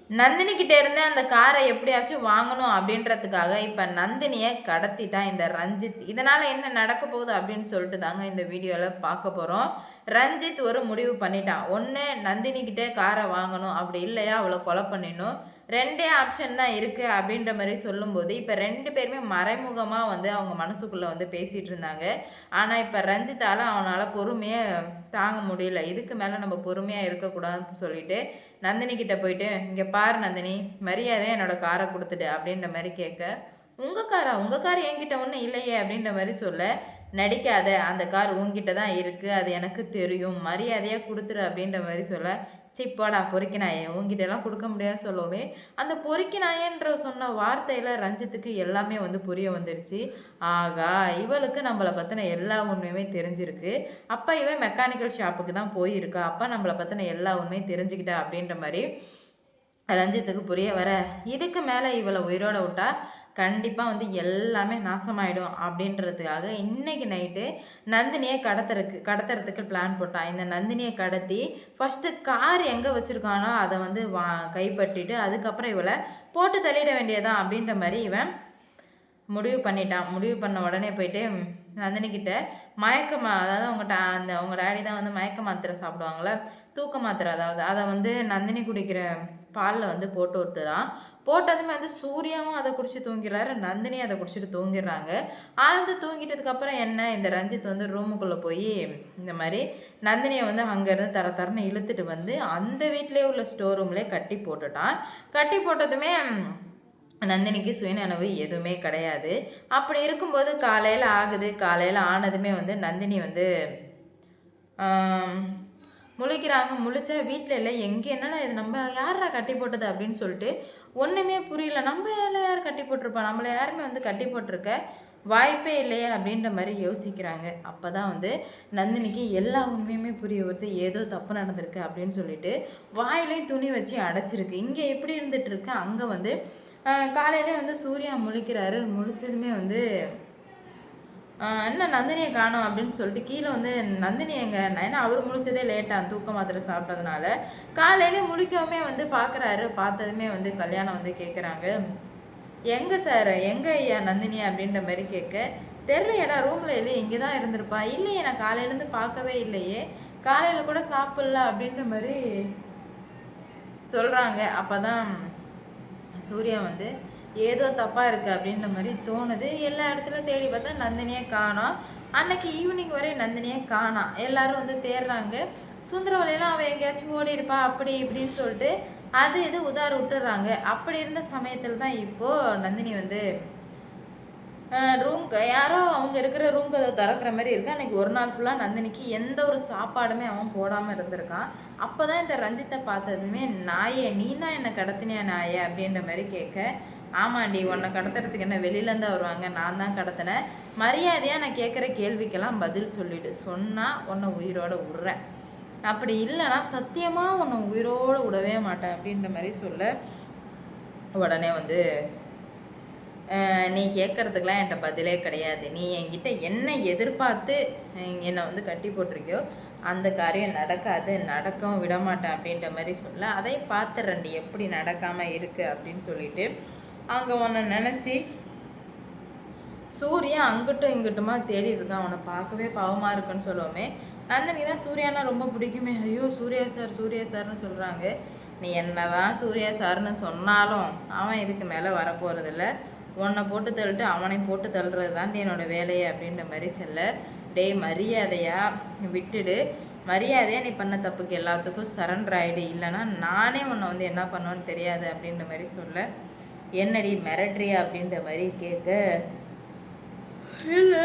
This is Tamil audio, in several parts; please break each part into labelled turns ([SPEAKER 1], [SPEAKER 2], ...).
[SPEAKER 1] நந்தினி கிட்ட இருந்து அந்த காரை எப்படியாச்சும் வாங்கணும் அப்படின்றதுக்காக இப்ப நந்தினியை கடத்திட்டான் இந்த ரஞ்சித். இதனால என்ன நடக்க போகுது அப்படின்னு சொல்லிட்டு தாங்க இந்த வீடியோல பார்க்க போறோம். ரஞ்சித் ஒரு முடிவு பண்ணிட்டான். ஒன்று நந்தினி கிட்டே காரை வாங்கணும், அப்படி இல்லையா அவளை கொலை பண்ணிடணும். ரெண்டே ஆப்ஷன் தான் இருக்குது அப்படின்ற மாதிரி சொல்லும்போது இப்போ ரெண்டு பேருமே மறைமுகமாக வந்து அவங்க மனசுக்குள்ளே வந்து பேசிகிட்டு இருந்தாங்க. ஆனால் இப்போ ரஞ்சித்தால் அவனால் பொறுமையாக தாங்க முடியல. இதுக்கு மேலே நம்ம பொறுமையாக இருக்கக்கூடாதுன்னு சொல்லிட்டு நந்தினி கிட்ட போயிட்டு, இங்கே பாரு நந்தினி, மரியாதையாக என்னோட காரை கொடுத்துடு அப்படின்ற மாதிரி கேட்க, உங்கள் கார் என்கிட்ட ஒன்றும் இல்லையே அப்படின்ற மாதிரி சொல்ல, நடிக்காத, அந்த கார் உங்ககிட்ட தான் இருக்குது, அது எனக்கு தெரியும், மரியாதையாக கொடுத்துரு அப்படின்ற மாதிரி சொல்ல, போடா பொறிக்கினாயே, உங்ககிட்டலாம் கொடுக்க முடியாது சொல்லவே, அந்த பொறிக்கினாயன்ற சொன்ன வார்த்தையில் ரஞ்சித்துக்கு எல்லாமே வந்து புரிய வந்துடுச்சு. ஆகா, இவளுக்கு நம்மளை பற்றின எல்லா உண்மையுமே தெரிஞ்சிருக்கு. அப்போ இவன் மெக்கானிக்கல் ஷாப்புக்கு தான் போயிருக்கா. அப்போ நம்மளை பற்றின எல்லா உண்மையும் தெரிஞ்சுக்கிட்டா அப்படின்ற மாதிரி ரஞ்சித்துக்கு புரிய வர, இதுக்கு மேலே இவளை உயிரோட விட்டா கண்டிப்பாக வந்து எல்லாமே நாசமாயிடும் அப்படின்றதுக்காக இன்னைக்கு நைட்டு நந்தினியை கடத்துறதுக்கு பிளான் போட்டான். இந்த நந்தினியை கடத்தி ஃபஸ்ட்டு கார் எங்கே வச்சுருக்கானோ அதை வந்து கைப்பற்றிட்டு அதுக்கப்புறம் இவளை போட்டு தள்ளிட வேண்டியதான் அப்படின்ற மாதிரி இவன் முடிவு பண்ணிட்டான். முடிவு பண்ண உடனே போயிட்டு நந்தினிக்கிட்ட அதாவது உங்கள் டேடி தான் வந்து மயக்க மாத்திரை சாப்பிடுவாங்களே, தூக்க மாத்திரை, அதாவது அதை வந்து நந்தினி குடிக்கிற பாலில் வந்து போட்டு விட்டுறான். போட்டதுமே வந்து சூர்யாவும் அதை குடிச்சு தூங்கிடுறாரு, நந்தினி அதை குடிச்சிட்டு தூங்கிடுறாங்க. ஆழ்ந்து தூங்கிட்டதுக்கப்புறம் என்ன, இந்த ரஞ்சித் வந்து ரூமுக்குள்ளே போய் இந்த மாதிரி நந்தினியை வந்து அங்கேருந்து தரன்னு இழுத்துட்டு வந்து அந்த வீட்டிலே உள்ள ஸ்டோர் ரூம்லேயே கட்டி போட்டுட்டான். கட்டி போட்டதுமே நந்தினிக்கு சுயநனவு எதுவுமே கிடையாது. அப்படி இருக்கும்போது காலையில் ஆகுது. காலையில் ஆனதுமே வந்து நந்தினி வந்து முழிக்கிறாங்க. முழிச்சா வீட்டில் இல்லை, எங்கே என்னடா இது, நம்ம யாரா கட்டி போட்டது அப்படின்னு சொல்லிட்டு ஒன்றுமே புரியல. நம்ம யார் கட்டி போட்டிருப்பா, நம்மளை யாருமே வந்து கட்டி போட்டிருக்க வாய்ப்பே இல்லையே அப்படின்ற மாதிரி யோசிக்கிறாங்க. அப்போ தான் வந்து நந்தினிக்கு எல்லா உண்மையுமே புரிய வருது. ஏதோ தப்பு நடந்திருக்கு அப்படின்னு சொல்லிட்டு வாயிலே துணி வச்சு அடைச்சிருக்கு. இங்கே எப்படி இருந்துகிட்ருக்கு, அங்கே வந்து காலையிலே வந்து சூர்யா முழிக்கிறாரு. முழிச்சதுமே வந்து என்ன நந்தினியை காணோம் அப்படின்னு சொல்லிட்டு கீழே வந்து நந்தினி எங்க, ஏன்னா அவர் முழிச்சதே லேட்டாக தூக்க மாத்திரை சாப்பிட்டதுனால காலையிலே முழிக்கவுமே வந்து பார்க்குறாரு. பார்த்ததுமே வந்து கல்யாணம் வந்து கேட்குறாங்க, எங்கே சார், எங்கே ஐயா நந்தினி அப்படின்ற மாதிரி கேட்க, தெரிலையடா, ரூமில் இல்லையே, இங்கே தான் இருந்திருப்பா. இல்லையே, நான் காலையிலேருந்து பார்க்கவே இல்லையே, காலையில் கூட சாப்பிட்ல அப்படின்ற மாதிரி சொல்கிறாங்க. அப்போ தான் சூர்யா வந்து ஏதோ தப்பாக இருக்குது அப்படின்ற மாதிரி தோணுது. எல்லா இடத்துலையும் தேடி பார்த்தா நந்தினியே காணோம். அன்னைக்கு ஈவினிங் வரை நந்தினியே காணோம். எல்லாரும் வந்து தேடுறாங்க. சுந்தரவலையெல்லாம் அவள் எங்கேயாச்சும் ஓடி இருப்பா அப்படி இப்படின்னு சொல்லிட்டு அது இது உதார விட்டுறாங்க. அப்படி இருந்த சமயத்தில் தான் இப்போது நந்தினி வந்து ரூம் யாரோ அவங்க இருக்கிற ரூம் கதை திறக்கிற மாதிரி இருக்கு. அன்றைக்கி ஒரு நாள் ஃபுல்லாக நந்தினிக்கு எந்த ஒரு சாப்பாடுமே அவன் போடாமல் இருந்திருக்கான். அப்போ தான் இந்த ரஞ்சித்தை பார்த்ததுமே, நாயே நீ தான் என்னை கடத்தினியா நாயே அப்படின்ற மாதிரி கேட்க, ஆமாண்டி, உன்னை கடத்துறதுக்கு என்ன வெளியிலேருந்து வருவாங்க, நான் தான் கடத்தினேன், மரியாதையாக நான் கேட்குற கேள்விக்கெல்லாம் பதில் சொல்லிவிடு, சொன்னால் உன்னை உயிரோடு விட்றேன், அப்படி இல்லைனா சத்தியமாக உன்னை உயிரோடு விடவே மாட்டேன் அப்படின்ற மாதிரி சொல்ல, உடனே வந்து நீ கேட்குறதுக்கெலாம் என்கிட்ட பதிலே கிடையாது, நீ என்கிட்ட என்ன எதிர்பார்த்து என்னை வந்து கட்டி போட்டிருக்கியோ அந்த காரியம் நடக்காது, நடக்கவும் விடமாட்டேன் அப்படின்ற மாதிரி சொல்ல, அதையும் பார்த்துறண்டி எப்படி நடக்காமல் இருக்குது அப்படின்னு சொல்லிட்டு அங்கே உன்னை நினச்சி சூர்யா அங்கிட்டும் இங்கிட்டுமா தேடி இருக்கான். அவனை பார்க்கவே பாவமாக இருக்குன்னு சொல்லுவோமே, நந்தினி தான் சூர்யானா ரொம்ப பிடிக்குமே, ஐயோ சூர்யா சார்னு சொல்கிறாங்க. நீ என்ன தான் சூர்யா சார்னு சொன்னாலும் அவன் இதுக்கு மேலே வரப்போகிறதில்ல, உன்னை போட்டு தள்ளிட்டு அவனை போட்டு தள்ளுறது தான் என்னோடய வேலையை அப்படின்ற மாதிரி சொல்ல, டே மரியாதையாக விட்டுடு, மரியாதையாக நீ பண்ண தப்புக்கு எல்லாத்துக்கும் சரண்டர் ஆகிடு, இல்லைனா நானே உன்னை வந்து என்ன பண்ணுவேன்னு தெரியாது அப்படின்ற மாதிரி சொல்ல, என்னடி மிரட்ரியா அப்படின்ற மாதிரி கேட்க, இல்லை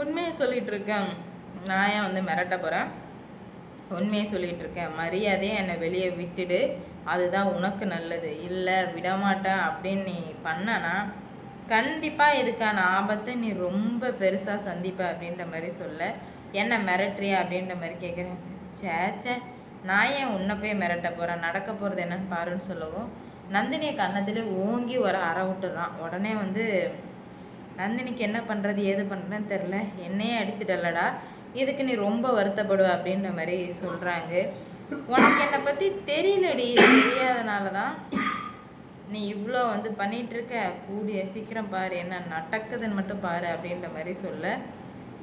[SPEAKER 1] உண்மையை சொல்லிகிட்டு இருக்கேன், நான் ஏன் வந்து மிரட்ட போகிறேன், உண்மையை சொல்லிகிட்டு இருக்கேன், மரியாதையை என்னை வெளியே விட்டுடு, அதுதான் உனக்கு நல்லது, இல்லை விடமாட்டேன் அப்படின்னு நீ பண்ணனா கண்டிப்பாக இதுக்கான ஆபத்தை நீ ரொம்ப பெருசாக சந்திப்ப அப்படின்ற மாதிரி சொல்ல, என்ன மிரட்ரியா அப்படின்ற மாதிரி கேட்குறேன். சேச்சே, நான் ஏன் உன்னை போய் மிரட்ட போகிறேன், நடக்க போகிறது என்னன்னு பாருன்னு சொல்லவும் நந்தினியை கன்னத்திலே ஓங்கி ஒரு அறை விட்டுறான். உடனே வந்து நந்தினிக்கு என்ன பண்ணுறது ஏது பண்ணுறதுன்னு தெரில, என்னையே அடிச்சிடலடா, இதுக்கு நீ ரொம்ப வருத்தப்படுவ அப்படின்ற மாதிரி சொல்கிறாங்க. உனக்கு என்னை பற்றி தெரியலடி, தெரியாதனால தான் நீ இவ்வளோ வந்து பண்ணிகிட்ருக்க, கூடிய சீக்கிரம் பாரு என்ன நடக்குதுன்னு மட்டும் பாரு அப்படின்ற மாதிரி சொல்ல,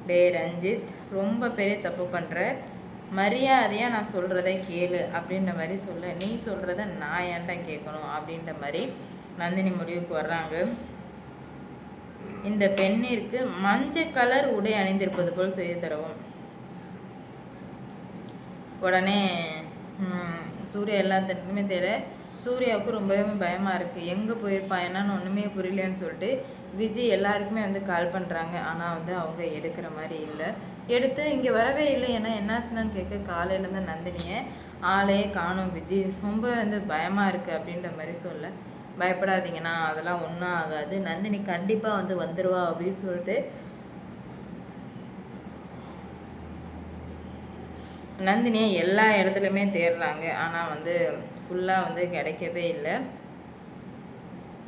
[SPEAKER 1] டே ரஞ்சித் ரொம்ப பெரிய தப்பு பண்ணுற, மரியாதையாக நான் சொல்கிறத கேளு அப்படின்ற மாதிரி சொல்ல, நீ சொல்கிறத நான் ஏன்டா கேட்கணும் அப்படின்ற மாதிரி நந்தினி முடிவுக்கு வர்றாங்க. இந்த பெண்ணிற்கு மஞ்சள் கலர் உடை அணிந்திருப்பது போல் செய்து தரவும். உடனே சூர்யா எல்லாத்துக்குமே தேட, சூர்யாவுக்கு ரொம்பவே பயமாக இருக்குது, எங்கே போயிருப்பா என்னன்னு ஒன்றுமே புரியலன்னு சொல்லிட்டு விஜய் எல்லாருக்குமே வந்து கால் பண்ணுறாங்க. ஆனால் வந்து அவங்க எடுக்கிற மாதிரி இல்லை. எடுத்து இங்கே வரவே இல்லை, ஏன்னா என்னாச்சுன்னு கேட்க காலையிலேருந்து நந்தினியை ஆளே காணும் விஜய், ரொம்ப வந்து பயமாக இருக்குது அப்படின்ற மாதிரி சொல்ல, பயப்படாதீங்கன்னா அதெல்லாம் ஒன்றும் ஆகாது, நந்தினி கண்டிப்பாக வந்து வந்துடுவா அப்படின்னு சொல்லிட்டு நந்தினியை எல்லா இடத்துலையுமே தேடுறாங்க. ஆனால் வந்து ஃபுல்லாக வந்து கிடைக்கவே இல்லை.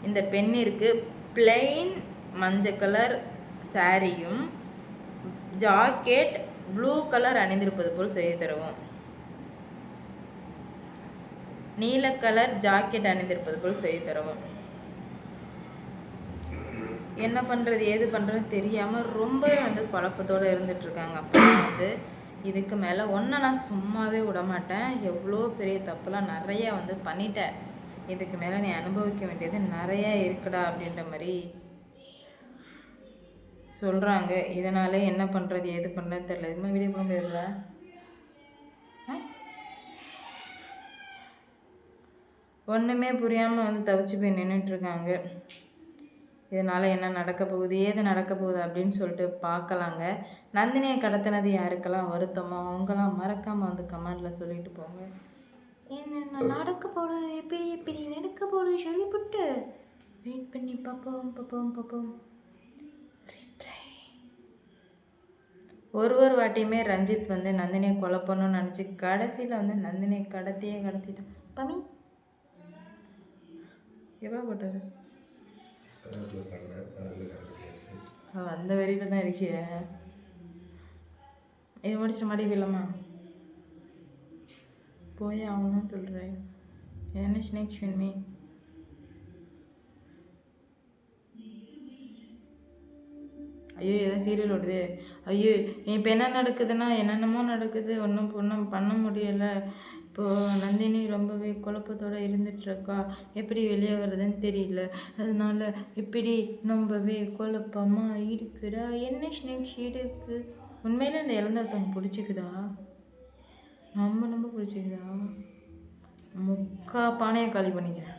[SPEAKER 1] இந்த பெண்ணிற்கு பிளெயின் மஞ்சள் கலர் சாரியும் ஜாக்கெட் ப்ளூ கலர் அணிந்திருப்பது போல் செய்து தருவோம். நீல கலர் ஜாக்கெட் அணிந்திருப்பது போல் செய்து தருவோம். என்ன பண்ணுறது ஏது பண்ணுறதுன்னு தெரியாமல் ரொம்ப வந்து குழப்பத்தோடு இருந்துகிட்ருக்காங்க. அப்போ வந்து இதுக்கு மேலே ஒன்றை நான் சும்மாவே விடமாட்டேன், எவ்வளோ பெரிய தப்புலாம் நிறையா வந்து பண்ணிட்டேன், இதுக்கு மேலே நீ அனுபவிக்க வேண்டியது நிறையா இருக்குடா அப்படின்ற மாதிரி சொல்கிறாங்க. இதனால என்ன பண்ணுறது ஏது பண்ணுறதுன்னு தெரியல. இதுமாதிரி வீடியோ பண்ண முடியாதுல்ல. ஒன்றுமே புரியாமல் வந்து தவிச்சு போய் நின்றுட்டுருக்காங்க. இதனால் என்ன நடக்க போகுது ஏது நடக்க போகுது அப்படின்னு சொல்லிட்டு பார்க்கலாங்க. நந்தினியை கடத்தினது யாருக்கெல்லாம் வருத்தமோ அவங்கெல்லாம் மறக்காமல் வந்து கமெண்டில் சொல்லிட்டு போங்க. என்ன நடக்க போடு எப்படி எப்படி நடக்க போடு சொல்லிவிட்டு வெயிட் பண்ணி பார்ப்போம். ஒரு வாட்டியுமே ரஞ்சித் வந்து நந்தினியை கொலை பண்ணணும்னு நினச்சி கடைசியில் வந்து நந்தினியை கடத்திட்டான். பமி எப்போ போட்டது அந்த வரியில தான் இருக்கிய. இது முடிச்ச மாதிரி இல்லைம்மா போய் ஆகணும்னு சொல்கிறேன். என்ன ஸ்னேக் மீ ஐயோ ஏதோ சீரியல் ஓடுது. ஐயோ இப்போ என்ன நடக்குதுன்னா என்னென்னமோ நடக்குது, ஒன்றும் பண்ண முடியலை. இப்போது நந்தினி ரொம்பவே குழப்பத்தோடு இருந்துகிட்ருக்கா, எப்படி வெளியே வர்றதுன்னு தெரியல, அதனால இப்படி ரொம்பவே குழப்பமாக இருக்குடா. என்ன ஸ்னேக்ஸ் இருக்கு உண்மையிலே இந்த இழந்தவத்தவங்க பிடிச்சிக்குதா, ரொம்ப பிடிச்சிக்குதா? முக்கா பானையை காலி பண்ணிக்கிறேன்.